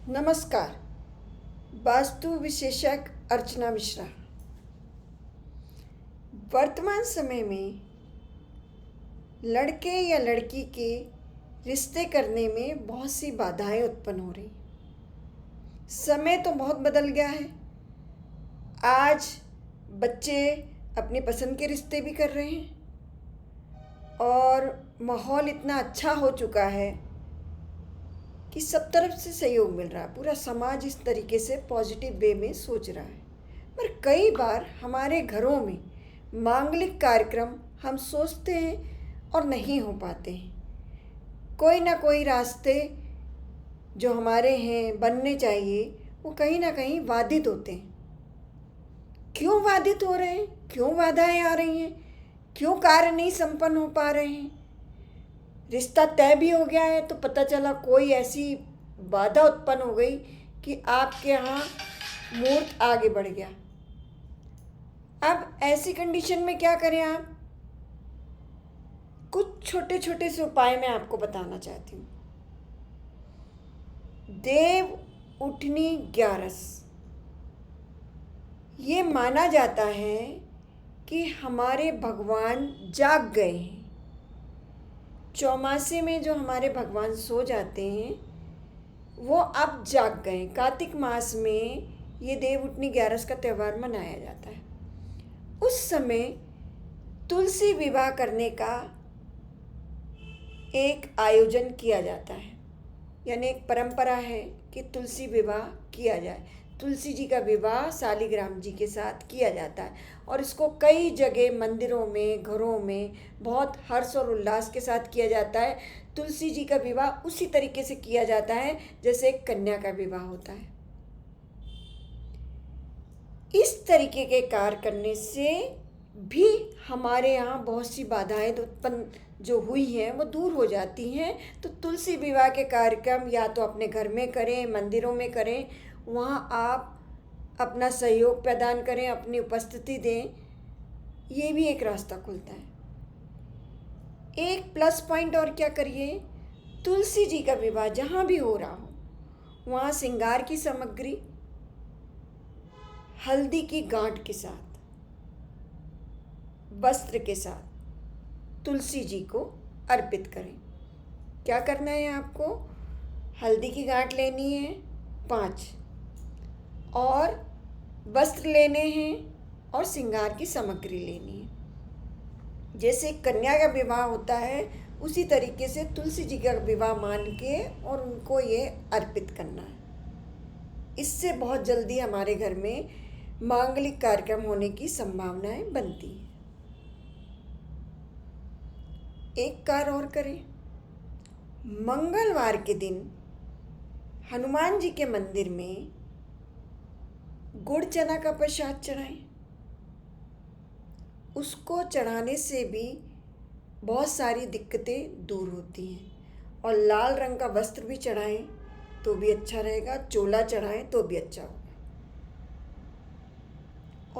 नमस्कार। वास्तु विशेषज्ञ अर्चना मिश्रा। वर्तमान समय में लड़के या लड़की के रिश्ते करने में बहुत सी बाधाएं उत्पन्न हो रही। समय तो बहुत बदल गया है। आज बच्चे अपनी पसंद के रिश्ते भी कर रहे हैं और माहौल इतना अच्छा हो चुका है कि सब तरफ से सहयोग मिल रहा है। पूरा समाज इस तरीके से पॉजिटिव वे में सोच रहा है। पर कई बार हमारे घरों में मांगलिक कार्यक्रम हम सोचते हैं और नहीं हो पाते हैं। कोई ना कोई रास्ते जो हमारे हैं बनने चाहिए वो कहीं ना कहीं बाधित होते हैं। क्यों बाधित हो रहे हैं? क्यों बाधाएं आ रही हैं? क्यों कार्य नहीं संपन्न हो पा रहे हैं? रिश्ता तय भी हो गया है तो पता चला कोई ऐसी बाधा उत्पन्न हो गई कि आपके यहाँ मुहूर्त आगे बढ़ गया। अब ऐसी कंडीशन में क्या करें आप? कुछ छोटे छोटे से उपाय मैं आपको बताना चाहती हूँ। देव उठनी ग्यारस। ये माना जाता है कि हमारे भगवान जाग गए हैं। चौमासे में जो हमारे भगवान सो जाते हैं वो अब जाग गए। कार्तिक मास में ये देव उठनी ग्यारस का त्यौहार मनाया जाता है। उस समय तुलसी विवाह करने का एक आयोजन किया जाता है, यानी एक परंपरा है कि तुलसी विवाह किया जाए। तुलसी जी का विवाह शालिग्राम जी के साथ किया जाता है और इसको कई जगह मंदिरों में, घरों में बहुत हर्ष और उल्लास के साथ किया जाता है। तुलसी जी का विवाह उसी तरीके से किया जाता है जैसे एक कन्या का विवाह होता है। इस तरीके के कार्य करने से भी हमारे यहाँ बहुत सी बाधाएं उत्पन्न जो हुई हैं वो दूर हो जाती हैं। तो तुलसी विवाह के कार्यक्रम या तो अपने घर में करें, मंदिरों में करें, वहाँ आप अपना सहयोग प्रदान करें, अपनी उपस्थिति दें। ये भी एक रास्ता खुलता है। एक प्लस पॉइंट और क्या करिए, तुलसी जी का विवाह जहाँ भी हो रहा हो वहाँ श्रृंगार की सामग्री हल्दी की गांठ के साथ, वस्त्र के साथ तुलसी जी को अर्पित करें। क्या करना है आपको? हल्दी की गांठ लेनी है 5 और वस्त्र लेने हैं और श्रृंगार की सामग्री लेनी है। जैसे कन्या का विवाह होता है उसी तरीके से तुलसी जी का विवाह मान के और उनको ये अर्पित करना है। इससे बहुत जल्दी हमारे घर में मांगलिक कार्यक्रम होने की संभावनाएं बनती हैं। एक कार्य और करें, मंगलवार के दिन हनुमान जी के मंदिर में गुड़ चना का प्रसाद चढ़ाएं। उसको चढ़ाने से भी बहुत सारी दिक्कतें दूर होती हैं। और लाल रंग का वस्त्र भी चढ़ाएं तो भी अच्छा रहेगा, चोला चढ़ाएं तो भी अच्छा होगा।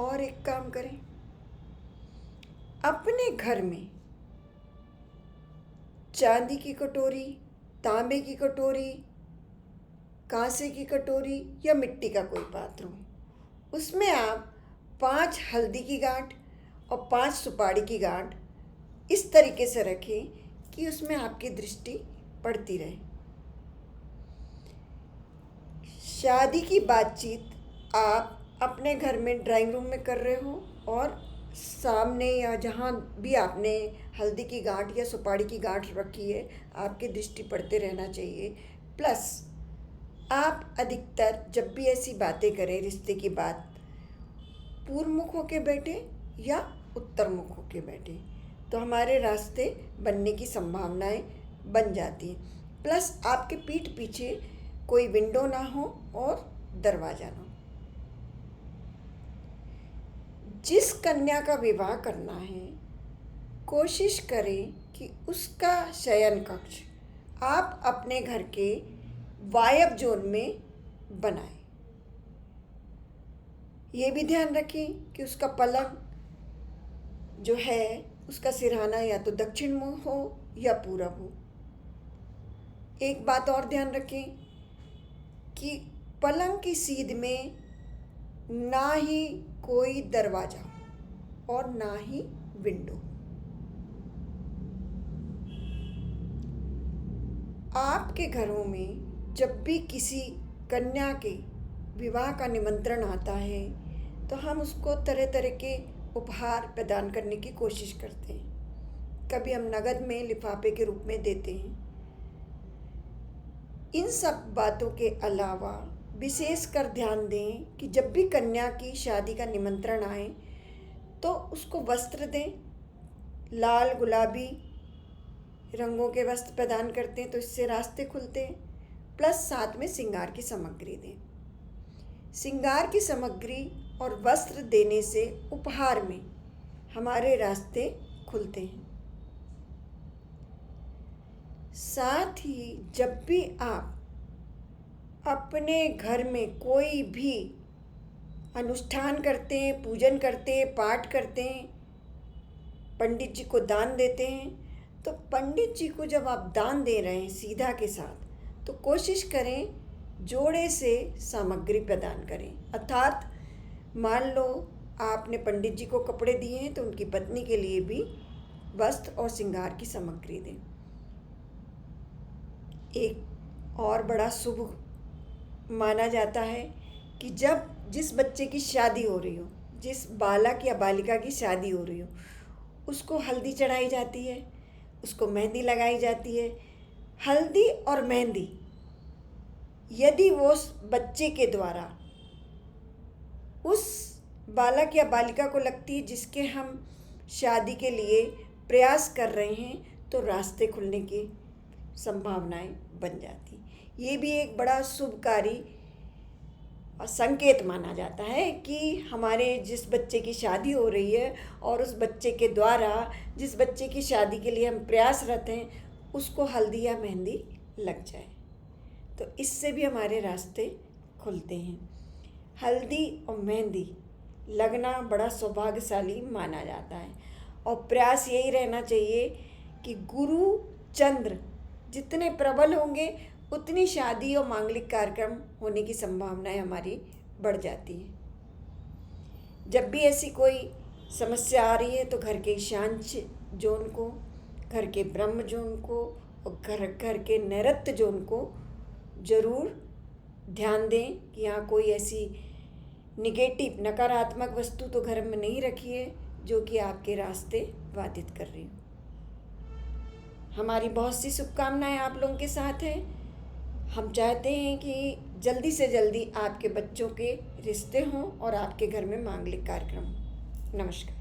और एक काम करें, अपने घर में चांदी की कटोरी, तांबे की कटोरी, कांसे की कटोरी या मिट्टी का कोई पात्र हो, उसमें आप 5 हल्दी की गांठ और 5 सुपारी की गांठ इस तरीके से रखें कि उसमें आपकी दृष्टि पड़ती रहे। शादी की बातचीत आप अपने घर में ड्राइंग रूम में कर रहे हो और सामने या जहाँ भी आपने हल्दी की गांठ या सुपारी की गांठ रखी है आपकी दृष्टि पड़ते रहना चाहिए। प्लस आप अधिकतर जब भी ऐसी बातें करें रिश्ते की बात, पूर्व मुख होके बैठे या उत्तर मुख होके बैठे तो हमारे रास्ते बनने की संभावनाएं बन जाती हैं। प्लस आपके पीठ पीछे कोई विंडो ना हो और दरवाज़ा ना हो। जिस कन्या का विवाह करना है कोशिश करें कि उसका शयन कक्ष आप अपने घर के वायव्य जोन में बनाएं। ये भी ध्यान रखें कि उसका पलंग जो है उसका सिरहाना या तो दक्षिण मुख हो या पूरब हो। एक बात और ध्यान रखें कि पलंग की सीध में ना ही कोई दरवाज़ा और ना ही विंडो। आपके घरों में जब भी किसी कन्या के विवाह का निमंत्रण आता है तो हम उसको तरह तरह के उपहार प्रदान करने की कोशिश करते हैं। कभी हम नगद में लिफाफे के रूप में देते हैं। इन सब बातों के अलावा विशेष कर ध्यान दें कि जब भी कन्या की शादी का निमंत्रण आए तो उसको वस्त्र दें। लाल गुलाबी रंगों के वस्त्र प्रदान करते हैं तो इससे रास्ते खुलते हैं। प्लस साथ में श्रृंगार की सामग्री दें। श्रृंगार की सामग्री और वस्त्र देने से उपहार में हमारे रास्ते खुलते हैं। साथ ही जब भी आप अपने घर में कोई भी अनुष्ठान करते हैं, पूजन करते हैं, पाठ करते हैं, पंडित जी को दान देते हैं, तो पंडित जी को जब आप दान दे रहे हैं सीधा के साथ तो कोशिश करें जोड़े से सामग्री प्रदान करें। अर्थात मान लो आपने पंडित जी को कपड़े दिए हैं तो उनकी पत्नी के लिए भी वस्त्र और श्रृंगार की सामग्री दें। एक और बड़ा शुभ माना जाता है कि जब जिस बच्चे की शादी हो रही हो, जिस बालक या बालिका की शादी हो रही हो, उसको हल्दी चढ़ाई जाती है, उसको मेहंदी लगाई जाती है। हल्दी और मेहंदी यदि वो उस बच्चे के द्वारा उस बालक या बालिका को लगती है जिसके हम शादी के लिए प्रयास कर रहे हैं तो रास्ते खुलने की संभावनाएं बन जाती। ये भी एक बड़ा शुभकारी संकेत माना जाता है कि हमारे जिस बच्चे की शादी हो रही है और उस बच्चे के द्वारा जिस बच्चे की शादी के लिए हम प्रयासरत हैं उसको हल्दी या मेहंदी लग जाए तो इससे भी हमारे रास्ते खुलते हैं। हल्दी और मेहंदी लगना बड़ा सौभाग्यशाली माना जाता है और प्रयास यही रहना चाहिए कि गुरु चंद्र जितने प्रबल होंगे उतनी शादी और मांगलिक कार्यक्रम होने की संभावनाएं हमारी बढ़ जाती हैं। जब भी ऐसी कोई समस्या आ रही है तो घर के ईशान्य जोन को, घर के ब्रह्म जोन को और घर के नैऋत्य जोन को ज़रूर ध्यान दें कि यहाँ कोई ऐसी निगेटिव नकारात्मक वस्तु तो घर में नहीं रखी है जो कि आपके रास्ते बाधित कर रही हो। हमारी बहुत सी शुभकामनाएं आप लोगों के साथ हैं। हम चाहते हैं कि जल्दी से जल्दी आपके बच्चों के रिश्ते हों और आपके घर में मांगलिक कार्यक्रम। नमस्कार।